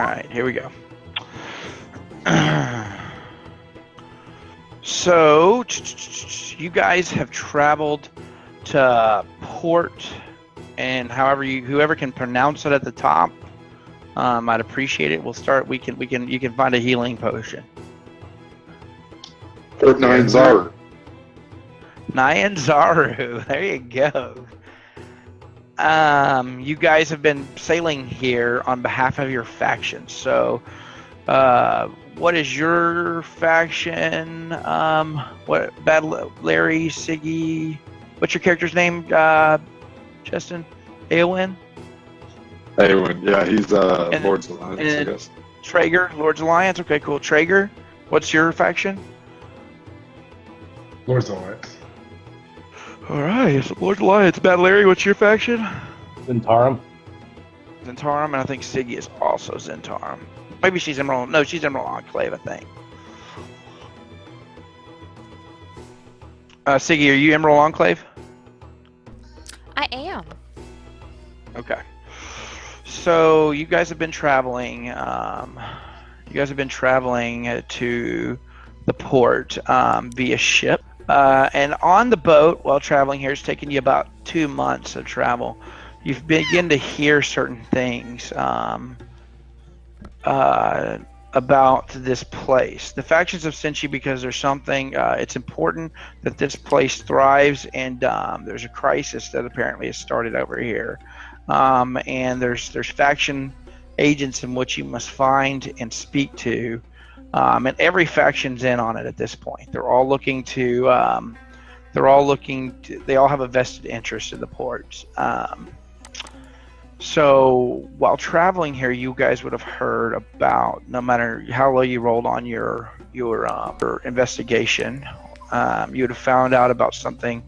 right, here we go. So, you guys have traveled to port, and whoever can pronounce it at the top, I'd appreciate it. We'll start. You can find a healing potion. Port Nyanzaru. Nyanzaru. There you go. You guys have been sailing here on behalf of your faction. So, what is your faction? What BadL, Larry, Sigi? What's your character's name? Justin, Aywin. Aywin, yeah, he's Lord's Alliance, I guess. Traiger, Lord's Alliance. Okay, cool. Traiger, what's your faction? Lord's Alliance. All right, so Lord's Alliance. BadL, Larry, what's your faction? Zentarum. Zentarum, and I think Sigi is also Zentarum. Maybe she's Emerald. No, she's Emerald Enclave, I think. Sigi, are you Emerald Enclave? I am. Okay. So you guys have been traveling. To the port via ship, and on the boat while traveling here, it's taken you about 2 months of travel. You've begun to hear certain things about this place. The factions have sent you because there's something. It's important that this place thrives, and there's a crisis that apparently has started over here. And there's faction agents in which you must find and speak to, and every faction's in on it at this point. They all have a vested interest in the ports. So while traveling here, you guys would have heard about, no matter how low you rolled on your investigation, you would have found out about something,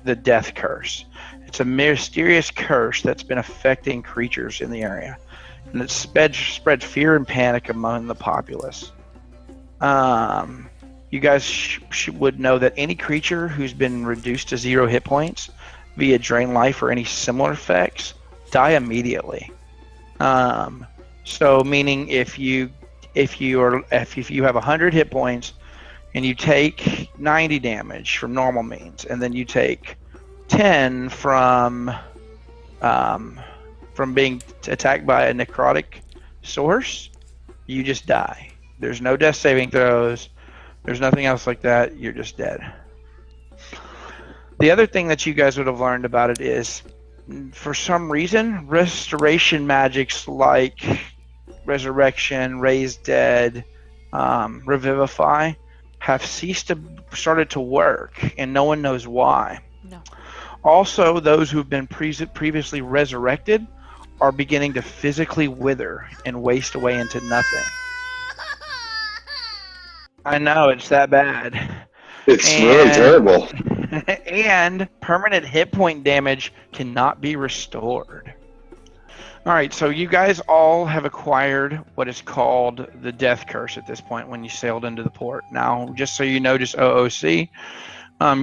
the death curse. It's a mysterious curse that's been affecting creatures in the area, and it spread fear and panic among the populace. You guys would know that any creature who's been reduced to 0 hit points via drain life or any similar effects die immediately. So meaning if you have 100 hit points and you take 90 damage from normal means, and then you take 10 from being attacked by a necrotic source, you just die. There's no death saving throws. There's nothing else like that. You're just dead. The other thing that you guys would have learned about it is, for some reason, restoration magics like resurrection, raise dead, revivify have started to work, and no one knows why. No. Also, those who've been previously resurrected are beginning to physically wither and waste away into nothing. I know, it's that bad. It's really terrible. And permanent hit point damage cannot be restored. Alright, so you guys all have acquired what is called the Death Curse at this point when you sailed into the port. Now, just so you know, just OOC,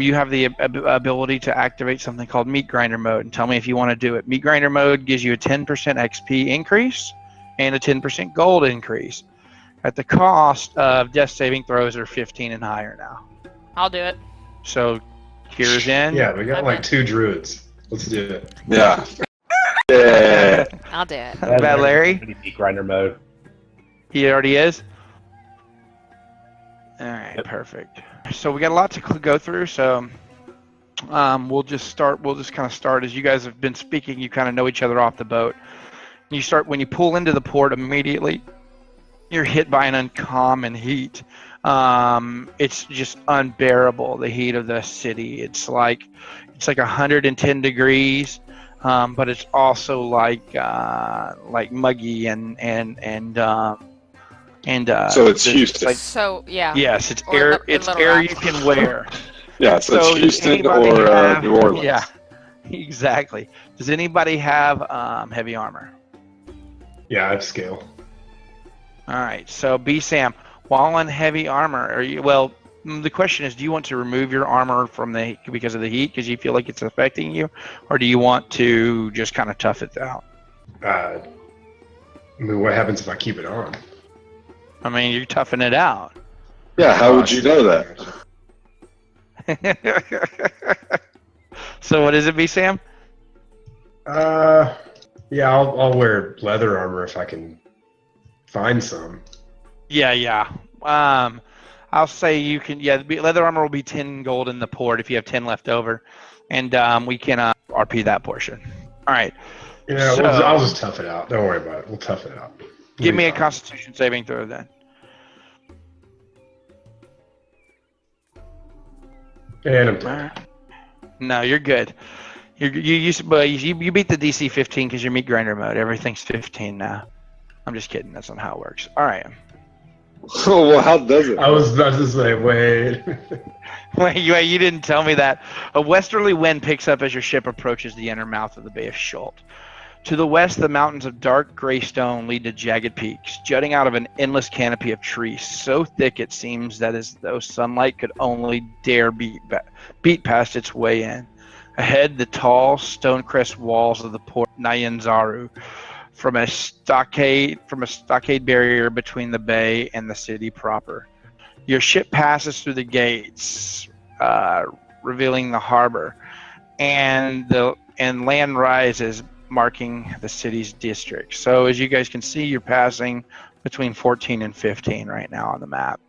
you have the ability to activate something called Meat Grinder Mode, and tell me if you want to do it. Meat Grinder Mode gives you a 10% XP increase and a 10% gold increase at the cost of death saving throws are 15 and higher now. I'll do it. So, here's in. Yeah, we got like 2 druids. Let's do it. Yeah. Yeah. I'll do it. BadL, Larry? Meat grinder mode. He already is? Alright, perfect. So we got a lot to go through, so we'll just kind of start as you guys have been speaking. You kind of know each other off the boat. When you pull into the port, immediately you're hit by an uncommon heat. It's just unbearable, the heat of the city. It's like 110 degrees, but it's also like muggy and so it's Houston. Yeah. Yes, it's Or air. a It's little air rough. you can wear. Yeah, so it's does Houston anybody or have- New Orleans. Yeah, exactly. Does anybody have heavy armor? Yeah, I have scale. All right, so Bsam, while in heavy armor, the question is, do you want to remove your armor because of the heat, because you feel like it's affecting you, or do you want to just kind of tough it out? I mean, what happens if I keep it on? I mean, you're toughing it out. Yeah, how would you know that? So what is it, Bsam? Yeah, I'll wear leather armor if I can find some. Yeah. I'll say you can. Yeah, the leather armor will be 10 gold in the port if you have 10 left over, and we can RP that portion. All right. Yeah, So, I'll just tough it out. Don't worry about it. We'll tough it out. Give me a fine. Constitution saving throw then. And I'm All dead. right. No, you're good. You beat the DC 15 because you're meat grinder mode. Everything's 15 now. I'm just kidding. That's not how it works. All right. Oh, well, how does it? I was about to say, wait. Wait, you didn't tell me that. A westerly wind picks up as your ship approaches the inner mouth of the Bay of Schult. To the west, the mountains of dark gray stone lead to jagged peaks, jutting out of an endless canopy of trees, so thick it seems that as though sunlight could only dare beat past its way in. Ahead, the tall, stone-crest walls of the port Nyanzaru, from a stockade barrier between the bay and the city proper. Your ship passes through the gates, revealing the harbor, and land rises, marking the city's district. So as you guys can see, you're passing between 14 and 15 right now on the map.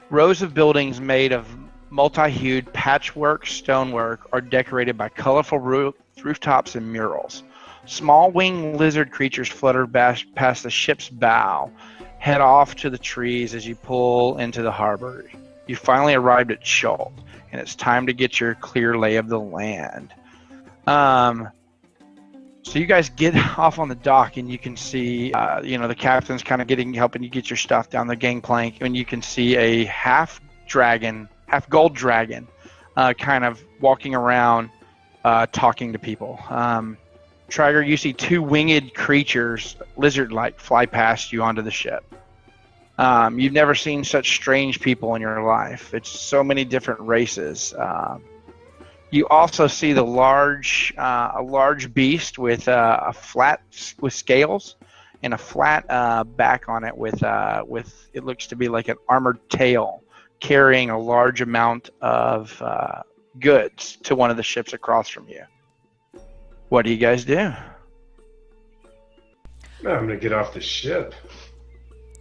Rows of buildings made of multi-hued patchwork stonework are decorated by colorful rooftops and murals. Small winged lizard creatures flutter past the ship's bow, head off to the trees as you pull into the harbor. You finally arrived at Schult, and it's time to get your clear lay of the land. So you guys get off on the dock, and you can see, the captain's kind of helping you get your stuff down the gangplank, and you can see a half gold dragon, kind of walking around, talking to people. Traiger, you see two winged creatures, lizard-like, fly past you onto the ship. You've never seen such strange people in your life. It's so many different races. You also see a large beast with with scales and a flat back on it with it looks to be like an armored tail, carrying a large amount of goods to one of the ships across from you. What do you guys do? I'm gonna get off the ship.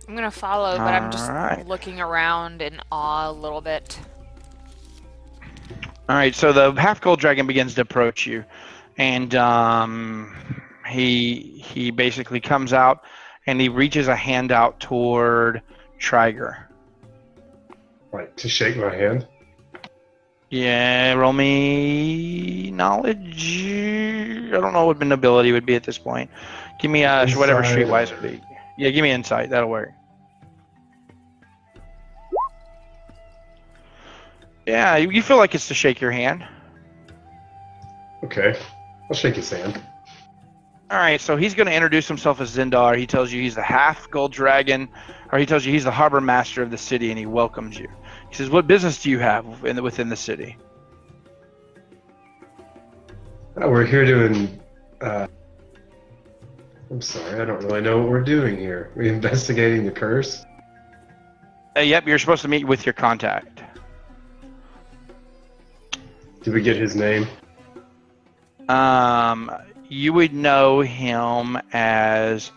I'm gonna follow, but I'm just Alright. looking around in awe a little bit. All right, so the half gold dragon begins to approach you, and he basically comes out and he reaches a hand out toward Traiger. Like, to shake my hand? Yeah, roll me knowledge. I don't know what ability would be at this point. Give me whatever Insight. streetwise would be. Yeah, give me insight. That'll work. Yeah, you feel like it's to shake your hand. Okay. I'll shake his hand. All right, so he's going to introduce himself as Zindar. He tells you he's the half gold dragon, or he tells you he's the harbor master of the city, and he welcomes you. He says, "What business do you have within the city?" We're here doing. I'm sorry, I don't really know what we're doing here. We're investigating the curse. Yep, you're supposed to meet with your contact. Did we get his name? You would know him as,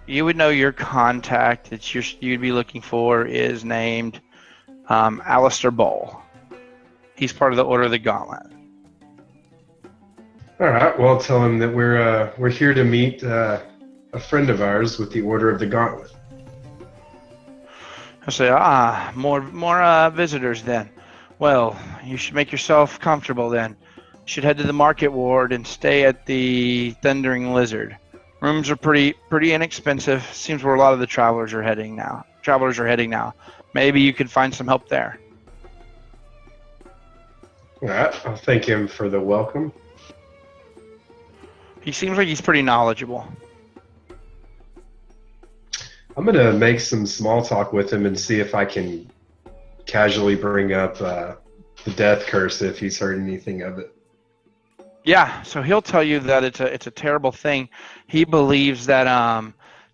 you would know your contact that you'd be looking for is named Alistair Bowl. He's part of the Order of the Gauntlet. All right. Well, tell him that we're here to meet a friend of ours with the Order of the Gauntlet. I say, more visitors then. Well, you should make yourself comfortable then. You should head to the market ward and stay at the Thundering Lizard. Rooms are pretty inexpensive. Seems where a lot of the travelers are heading now. Maybe you could find some help there. All right. I'll thank him for the welcome. He seems like he's pretty knowledgeable. I'm gonna make some small talk with him and see if I can casually bring up the death curse if he's heard anything of it. Yeah, so he'll tell you that it's a terrible thing. He believes that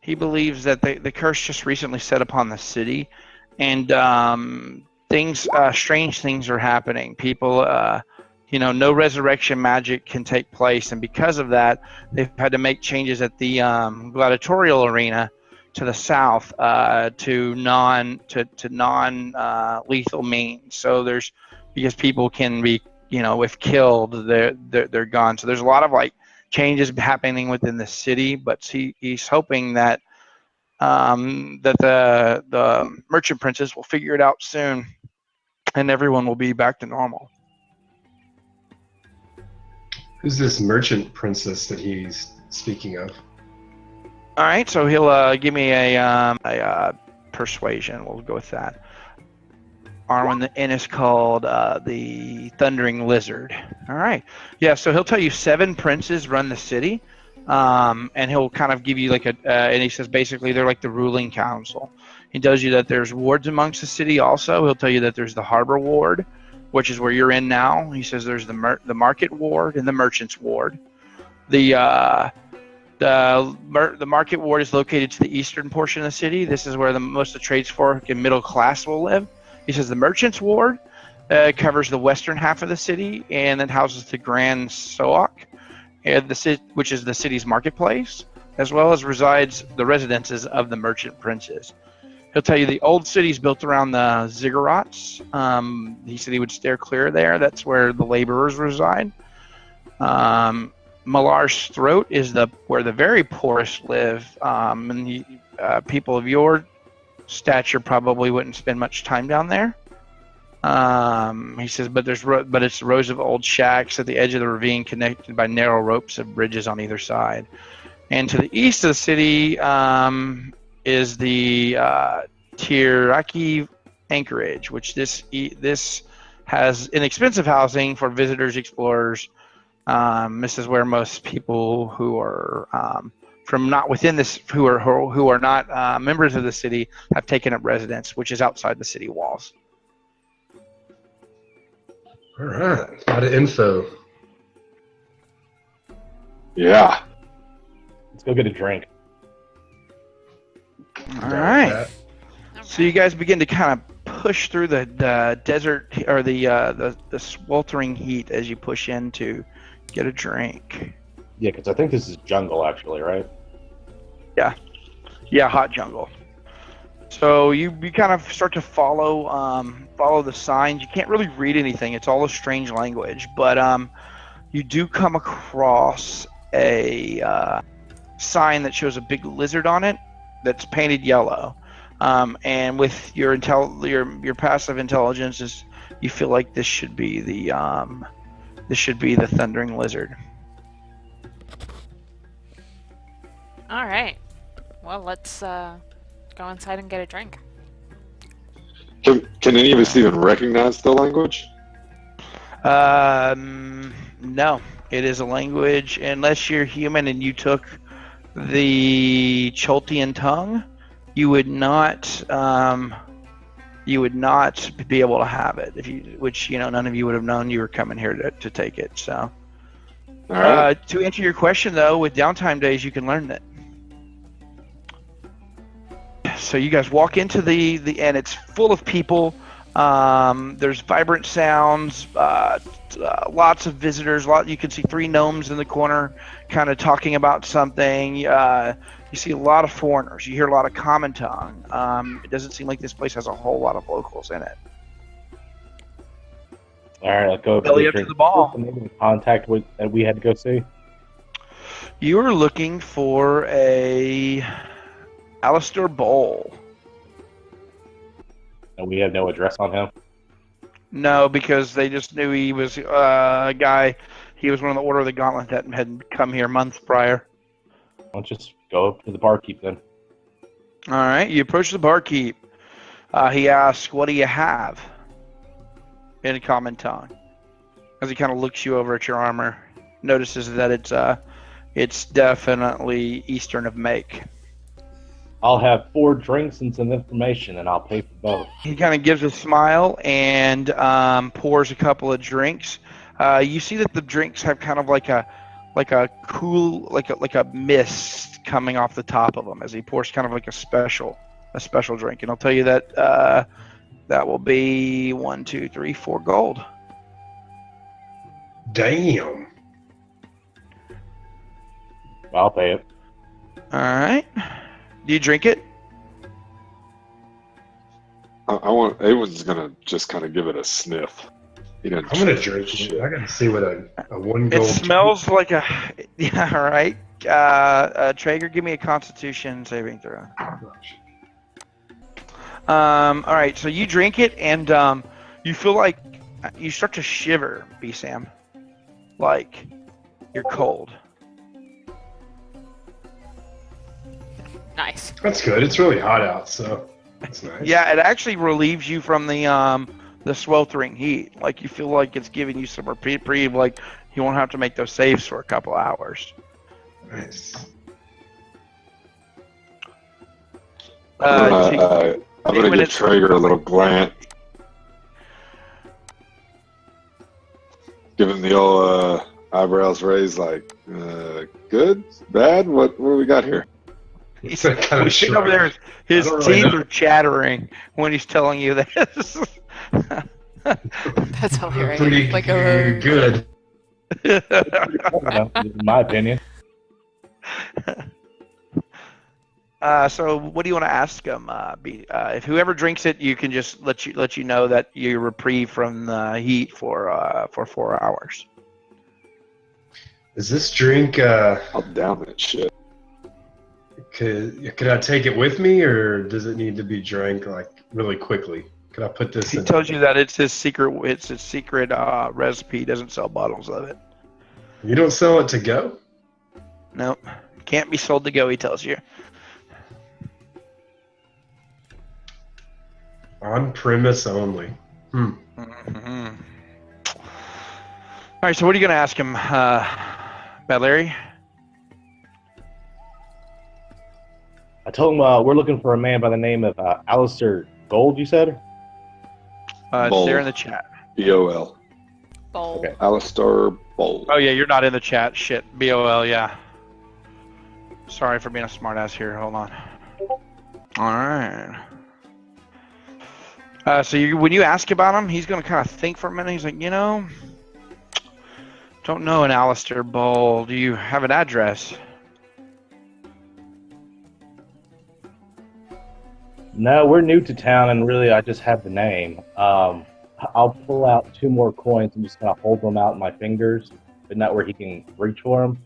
the curse just recently set upon the city, and strange things are happening. People, no resurrection magic can take place, and because of that, they've had to make changes at the gladiatorial arena to the south to non lethal means. So because people can be, if killed, they're gone. So there's a lot of changes happening within the city, but he's hoping that the merchant princess will figure it out soon, and everyone will be back to normal. Who's this merchant princess that he's speaking of? All right, so he'll give me a persuasion. We'll go with that. Arwen, the inn is called the Thundering Lizard. All right, yeah. So he'll tell you 7 princes run the city, and he'll kind of give you and he says basically they're like the ruling council. He tells you that there's wards amongst the city. Also, he'll tell you that there's the harbor ward, which is where you're in now. He says there's the market ward and the merchants ward. The market ward is located to the eastern portion of the city. This is where most of the tradesfolk and middle class will live. He says the merchants ward covers the western half of the city, and it houses the Grand Soak, which is the city's marketplace, as well as resides the residences of the merchant princes. He'll tell you the old city's built around the ziggurats. He said he would steer clear there. That's where the laborers reside. Malar's Throat is where the very poorest live, and people of your stature probably wouldn't spend much time down there. He says, but it's rows of old shacks at the edge of the ravine connected by narrow ropes of bridges on either side. And to the east of the city is the Tiraki Anchorage, which this has inexpensive housing for visitors, explorers. This is where most people who are from not within this, who are not members of the city, have taken up residence, which is outside the city walls. All right, a lot of info. Yeah. Let's go get a drink. All right. So you guys begin to kind of push through the desert or the sweltering heat as you push in to get a drink. Yeah, because I think this is jungle, actually, right? Yeah, hot jungle. So you kind of start to follow the signs. You can't really read anything. It's all a strange language, but you do come across a sign that shows a big lizard on it that's painted yellow. And with your passive intelligence, you feel like this should be the Thundering Lizard. All right. Well, let's go inside and get a drink. Can any of us even recognize the language? No. It is a language, unless you're human and you took the Choltian tongue, you would not be able to have it. Which none of you would have known you were coming here to take it. So, All right. To answer your question though, with downtime days, you can learn it. So you guys walk into the inn. It's full of people. There's vibrant sounds, lots of visitors. You can see 3 gnomes in the corner kind of talking about something. You see a lot of foreigners. You hear a lot of common tongue. It doesn't seem like this place has a whole lot of locals in it. All right, let's go. Belly up to the ball. What's the name of the contact that we had to go see? You were looking for a Alistair Bowl. And we have no address on him? No, because they just knew he was a guy. He was one of the Order of the Gauntlet that had come here months prior. I'll just go up to the barkeep then. All right, you approach the barkeep. He asks, "What do you have?" in a common tongue. As he kind of looks you over at your armor, notices that it's definitely Eastern of make. I'll have 4 drinks and some information, and I'll pay for both. He kind of gives a smile and pours a couple of drinks. You see that the drinks have kind of like a cool like a mist coming off the top of them as he pours kind of like a special drink. And I'll tell you that that will be 1, 2, 3, 4 gold. Damn. I'll pay it. All right. Do you drink it? I want Aywin's gonna just kind of give it a sniff. He doesn't I'm gonna drink drink it. I gotta see what a 1 It gold. smells like a yeah. All right. Traiger, give me a Constitution saving throw. All right. So you drink it, and you feel like you start to shiver, Bsam, like you're cold. Nice. That's good. It's really hot out, so that's nice. Yeah, it actually relieves you from the sweltering heat. Like you feel like it's giving you some reprieve. Like you won't have to make those saves for a couple hours. Nice. I'm gonna give Traiger a little glance. Give him the old eyebrows raised, like, good, bad. What do we got here? He's Kind of sitting over there. His I don't really teeth know. are chattering when he's telling you this. That's hilarious. Pretty Like good. In my opinion. So what do you want to ask him? If whoever drinks it, you can just let you know that you're reprieve from the heat for 4 hours. Is this drink? I'll down that shit. Could I take it with me, or does it need to be drank like really quickly? Could I put this He in? tells you that it's his secret. It's his secret recipe. He doesn't sell bottles of it. You don't sell it to go? Nope, can't be sold to go. He tells you. On premise only. Mm-hmm. All right. So what are you gonna ask him, BadL? I told him we're looking for a man by the name of Alistair Gold, you said? It's Bold. there in the chat. BOL. bowl. Okay. Alistair Bold. Oh yeah, you're not in the chat. Shit. BOL. Yeah. Sorry for being a smartass here. Hold on. All right. So when you ask about him, he's gonna kind of think for a minute. He's like, don't know an Alistair Bowl. Do you have an address? No, we're new to town, and really, I just have the name. I'll pull out 2 more coins and just kind of hold them out in my fingers, but not where he can reach for them.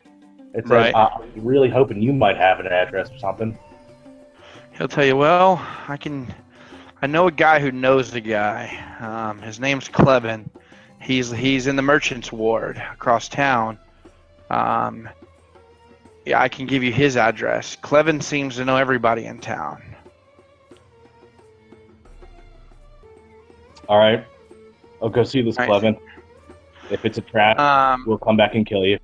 It says, Right. I'm really hoping you might have an address or something. He'll tell you, well, I know a guy who knows the guy. His name's Clevin. He's in the merchant's ward across town. Yeah, I can give you his address. Clevin seems to know everybody in town. All right. I'll go see this All right. Clevin. If it's a trap, we'll come back and kill you.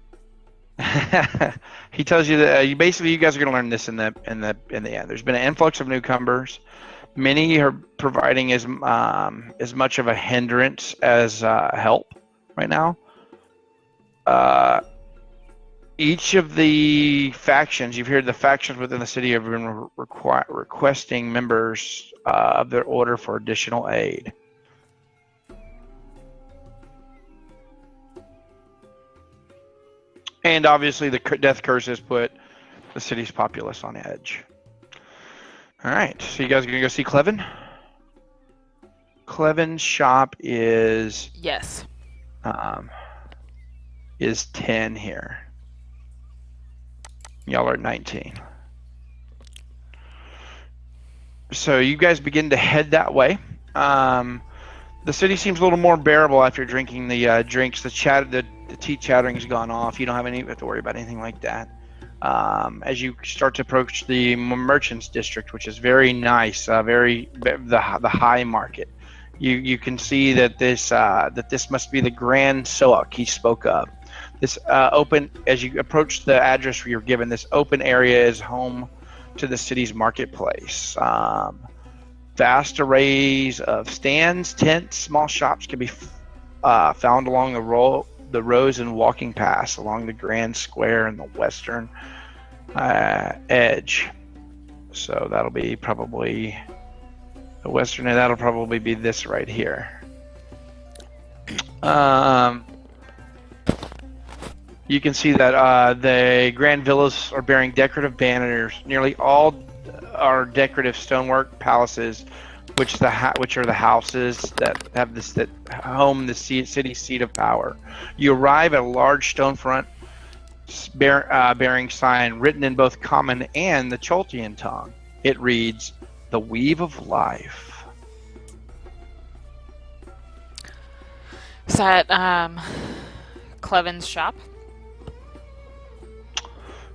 He tells you that you guys are going to learn this in the end. There's been an influx of newcomers. Many are providing as much of a hindrance as help right now. Each of the factions, you've heard the factions within the city have been requesting members of their order for additional aid. And obviously the death curse has put the city's populace on edge. All right, so you guys are going to go see Clevin? Clevin's shop is Yes. 10 here. Y'all are 19. So you guys begin to head that way. The city seems a little more bearable after drinking the drinks. The tea chattering has gone off. You don't have to worry about anything like that. As you start to approach the merchants district, which is very nice, the high market, you can see that this must be the Grand Soak he spoke of. This open, as you approach the address you're given, this open area is home to the city's marketplace. Vast arrays of stands, tents, small shops can be found along the the Rose and Walking Pass along the Grand Square in the western edge. So that'll be probably the western, and that'll probably be this right here. You can see that the grand villas are bearing decorative banners. Nearly all are decorative stonework palaces, which are the houses that have that home the city seat of power. You arrive at a large stone front bearing sign written in both Common and the Choltian tongue. It reads, "The Weave of Life." Is that Cleven's shop?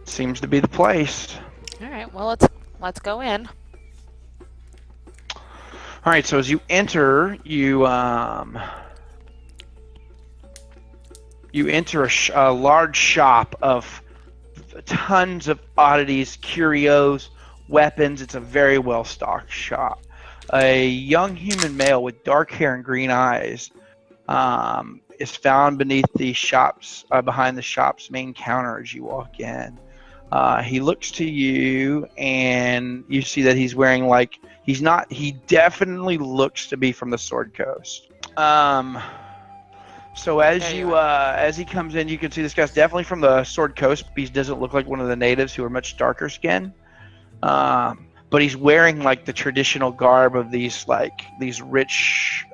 Seems to be the place. All right. Well, let's go in. All right. So as you enter, you enter a large shop of tons of oddities, curios, weapons. It's a very well-stocked shop. A young human male with dark hair and green eyes is found beneath the shop's behind the shop's main counter as you walk in. He looks to you, and you see that he's wearing he definitely looks to be from the Sword Coast. So as he comes in, you can see this guy's definitely from the Sword Coast. He doesn't look like one of the natives who are much darker skinned. But he's wearing like the traditional garb of these rich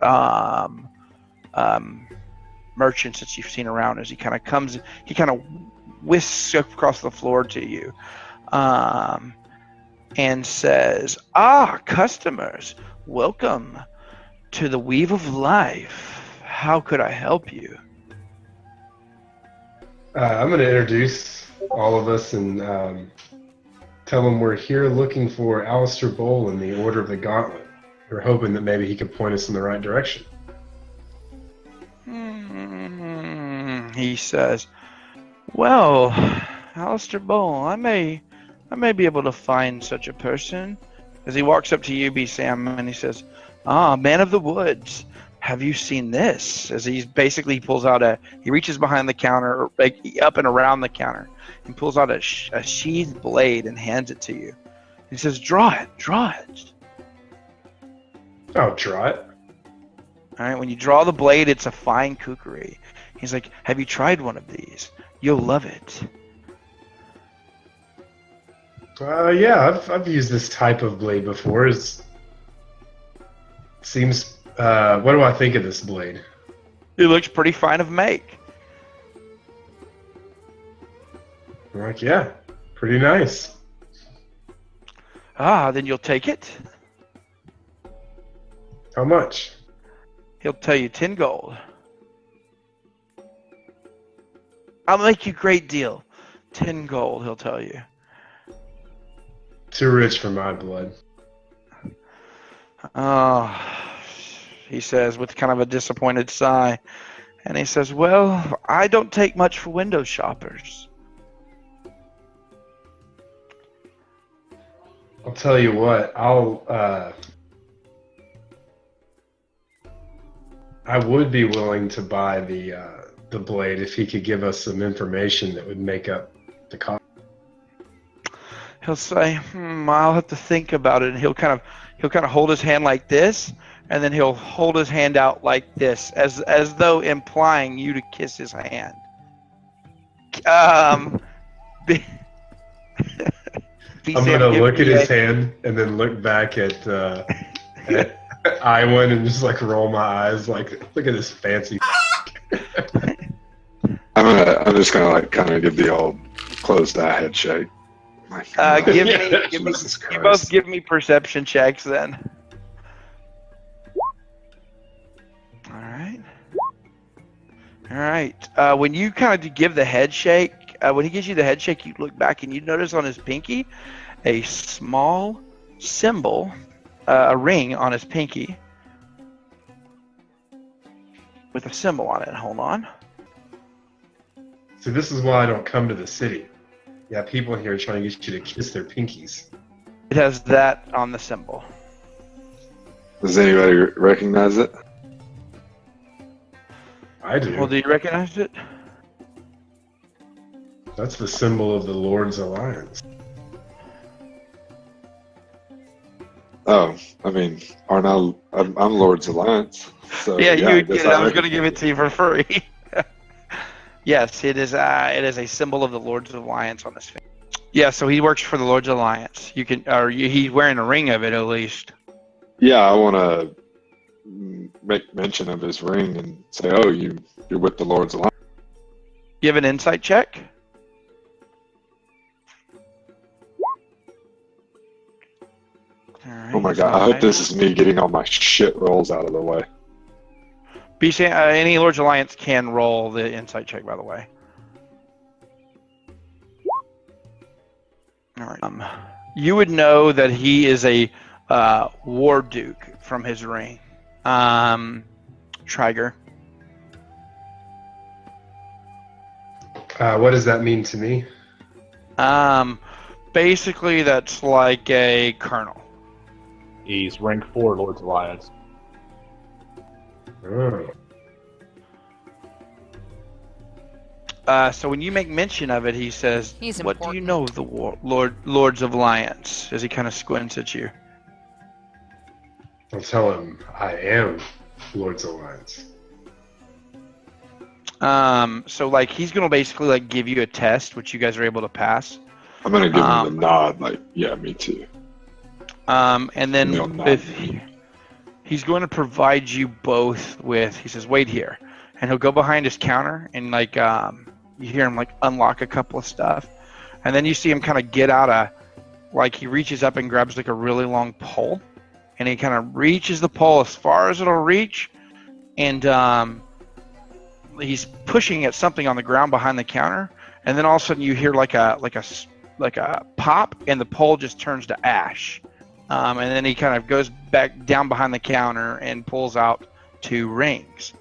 merchants that you've seen around. As he kind of whisks across the floor to you, and says, customers, welcome to the Weave of Life. How could I help you? I'm going to introduce all of us and tell them we're here looking for Alistair Bowl in the Order of the Gauntlet. We're hoping that maybe he could point us in the right direction. He says, well, Alistair Bowl, I may be able to find such a person. As he walks up to you, Bsam, and he says, man of the woods, have you seen this? As he pulls out he reaches behind the counter, or up and around the counter, and pulls out a sheathed blade and hands it to you. He says, draw it. Oh, draw it. All right, when you draw the blade, it's a fine kukri. He's like, have you tried one of these? You'll love it. Yeah, I've used this type of blade before. What do I think of this blade? It looks pretty fine of make. I'm like, yeah, pretty nice. Then you'll take it? How much? He'll tell you 10 gold. I'll make you a great deal. 10 gold, he'll tell you. Too rich for my blood. He says with kind of a disappointed sigh. And he says, well, I don't take much for window shoppers. I'll tell you what, I would be willing to buy the blade if he could give us some information that would make up the cost. He'll say, I'll have to think about it. And he'll kind of hold his hand like this, and then he'll hold his hand out like this, as though implying you to kiss his hand. I'm gonna look at his hand and then look back at Aywin and just like roll my eyes, like look at this fancy. I'm just gonna like kind of give the old closed eye head shake. You both give me perception checks then. All right. When you kind of give the head shake, when he gives you the head shake, you look back and you notice on his pinky a small symbol, a ring on his pinky with a symbol on it. Hold on. So this is why I don't come to the city. Yeah, people here trying to get you to kiss their pinkies. It has that on the symbol. Does anybody recognize it? I do. Well, do you recognize it? That's the symbol of the Lord's Alliance. Oh, I mean, aren't I'm Lord's Alliance. So Yeah, you I would guess get it. I was I going to give it to you for free. Yes, it is. It is a symbol of the Lord's Alliance on his finger. Yeah, so he works for the Lord's Alliance. You can, or he's wearing a ring of it at least. Yeah, I want to make mention of his ring and say, "Oh, you're with the Lord's Alliance." You have an insight check. All right, Oh my that's god! I not hope right. this is me getting all my shit rolls out of the way. Bsam, any Lord's Alliance can roll the insight check, by the way. All right. You would know that he is a war duke from his ring. Traiger. What does that mean to me? Basically, that's like a colonel. He's rank 4 Lord's Alliance. Oh. So when you make mention of it, he says, He's "What do you important. know of the Lords of Alliance?" As he kind of squints at you. I'll tell him I am Lord's Alliance. So like he's gonna basically like give you a test, which you guys are able to pass. I'm gonna give him the nod, like, yeah, me too. And then He'll nod. if he's going to provide you both with, he says, "Wait here," and he'll go behind his counter and like you hear him like unlock a couple of stuff, and then you see him kind of get out like he reaches up and grabs like a really long pole, and he kind of reaches the pole as far as it'll reach, and he's pushing at something on the ground behind the counter, and then all of a sudden you hear like a pop, and the pole just turns to ash. And then he kind of goes back down behind the counter and pulls out 2 rings,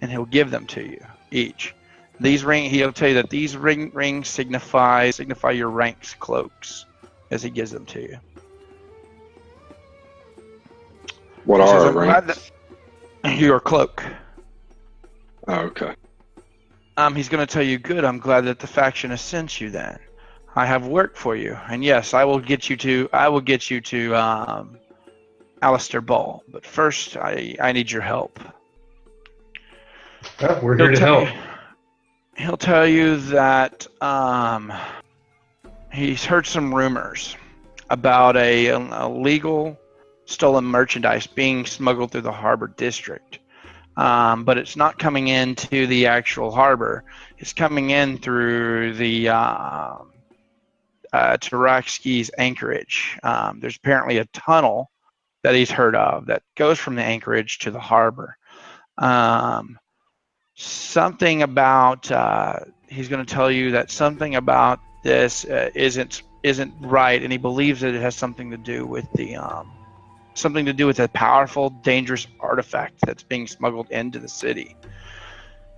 and he'll give them to you each. He'll tell you that these rings signify your ranks cloaks as he gives them to you. What He are says, our "I'm glad ranks? that your cloak." Oh, okay. He's going to tell you, "Good. I'm glad that the faction has sent you. Then, I have work for you, and yes, I will get you to Alistair Ball. But first, I need your help." Oh, we're here to help. He'll tell you that he's heard some rumors about a illegal stolen merchandise being smuggled through the harbor district. But it's not coming into the actual harbor. It's coming in through the Taraxki's anchorage. There's apparently a tunnel that he's heard of that goes from the anchorage to the harbor. Something about he's going to tell you that something about this isn't right, and he believes that it has something to do with a powerful, dangerous artifact that's being smuggled into the city.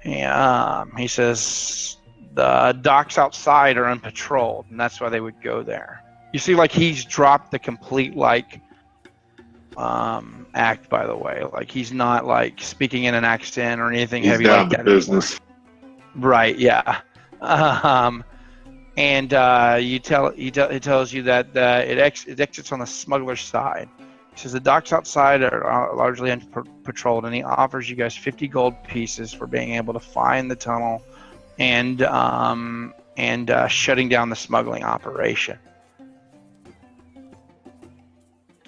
And he says the docks outside are unpatrolled, and that's why they would go there. You see, like he's dropped the complete act, by the way. Like he's not like speaking in an accent or anything He's heavy down like to that business. anymore. Right? Yeah. And he tells you that it exits on the smuggler's side. He says the docks outside are largely unpatrolled, and he offers you guys 50 gold pieces for being able to find the tunnel and shutting down the smuggling operation.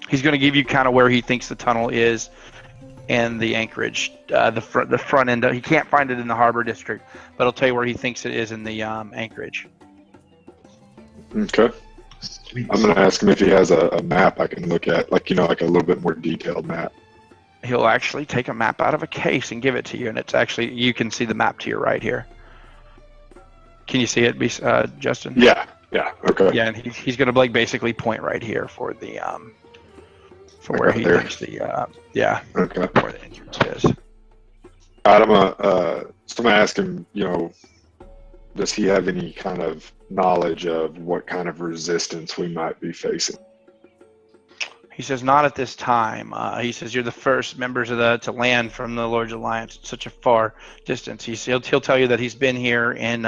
He's going to give you kind of where he thinks the tunnel is in the anchorage, the front end. He can't find it in the harbor district, but I'll tell you where he thinks it is in the anchorage. Okay. Sweet. I'm gonna ask him if he has a map I can look at, like like a little bit more detailed map. He'll actually take a map out of a case and give it to you, and it's actually, you can see the map to your right here. Can you see it, Justin? Yeah. Okay. Yeah, and he's going to like basically point right here for the for Like where right he there. thinks the Okay. where the entrance is. All right, I'm gonna ask him. Does he have any kind of knowledge of what kind of resistance we might be facing? He says, "Not at this time." He says, "You're the first members to land from the Lord's Alliance at such a far distance." He'll tell you that he's been here in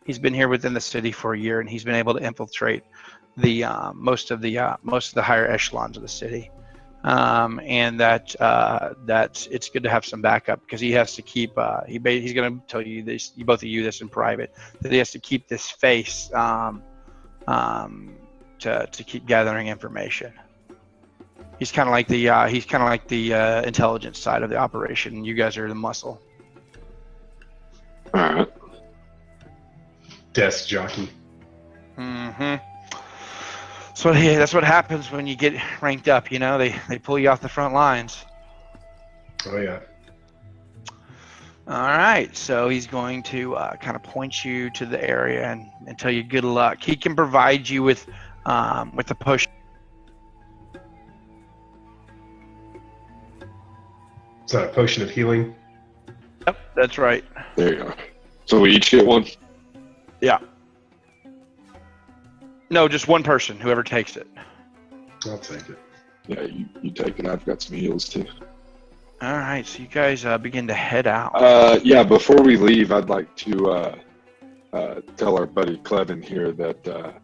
He's been here within the city for a year, and he's been able to infiltrate the most of the higher echelons of the city. And that's it's good to have some backup because he has to keep. He's going to tell you this, both of you this in private, that he has to keep this face to keep gathering information. He's kind of like the intelligence side of the operation. You guys are the muscle. All right. Desk jockey. Mm-hmm. So that's what happens when you get ranked up. You know, they pull you off the front lines. Oh yeah. All right. So he's going to kind of point you to the area and tell you good luck. He can provide you with a push. Is that a potion of healing? Yep, that's right. There you go. So we each get one? Yeah. No, just one person, whoever takes it. I'll take it. Yeah, you take it. I've got some heals too. All right, so you guys begin to head out. Yeah, before we leave, I'd like to tell our buddy Clevin here that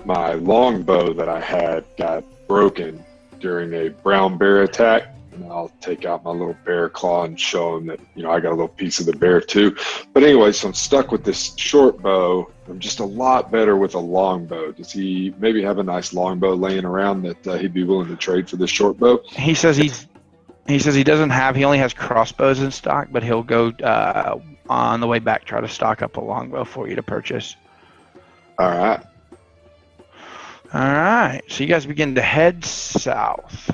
my longbow that I had got broken during a brown bear attack. And I'll take out my little bear claw and show him that, you know, I got a little piece of the bear too. But anyway, so I'm stuck with this short bow. I'm just a lot better with a longbow. Does he maybe have a nice longbow laying around that he'd be willing to trade for this short bow? He says he only has crossbows in stock, but he'll go on the way back try to stock up a longbow for you to purchase. All right. All right, so you guys begin to head south.